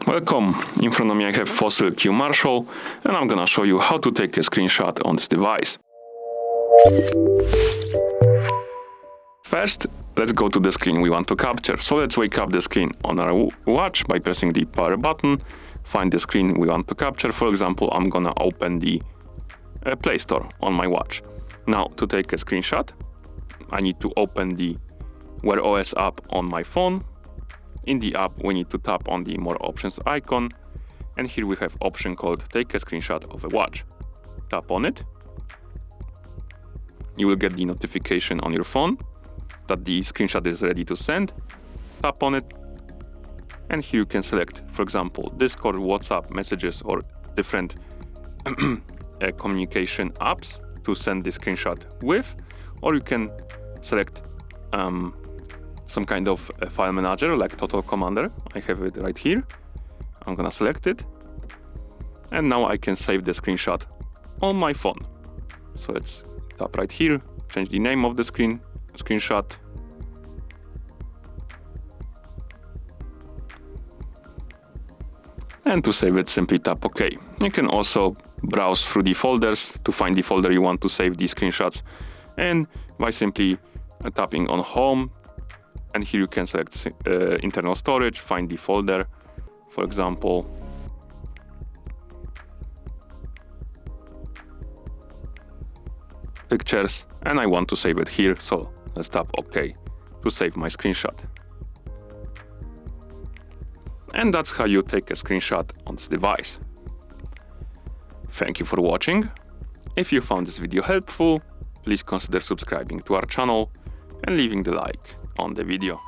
Welcome. In front of me I have FOSSIL Q Marshal, and I'm gonna show you how to take a screenshot on this device. First, let's go to the screen we want to capture. So let's wake up the screen on our watch by pressing the power button, find the screen we want to capture. For example, I'm gonna open the Play Store on my watch. Now, to take a screenshot, I need to open the Wear OS app on my phone. In the app, we need to tap on the More Options icon, and here we have option called Take a Screenshot of a Watch. Tap on it. You will get the notification on your phone that the screenshot is ready to send. Tap on it, and here you can select, for example, Discord, WhatsApp, messages, or different communication apps to send the screenshot with, or you can select some kind of a file manager like Total Commander. I have it right here. I'm gonna select it, and now I can save the screenshot on my phone. So let's tap right here, change the name of the screenshot. And to save it, simply tap OK. You can also browse through the folders to find the folder you want to save these screenshots, and by simply tapping on Home, and here you can select internal storage, find the folder, for example, pictures, and I want to save it here, so let's tap OK to save my screenshot. And that's how you take a screenshot on this device. Thank you for watching. If you found this video helpful, please consider subscribing to our channel and leaving the like on the video.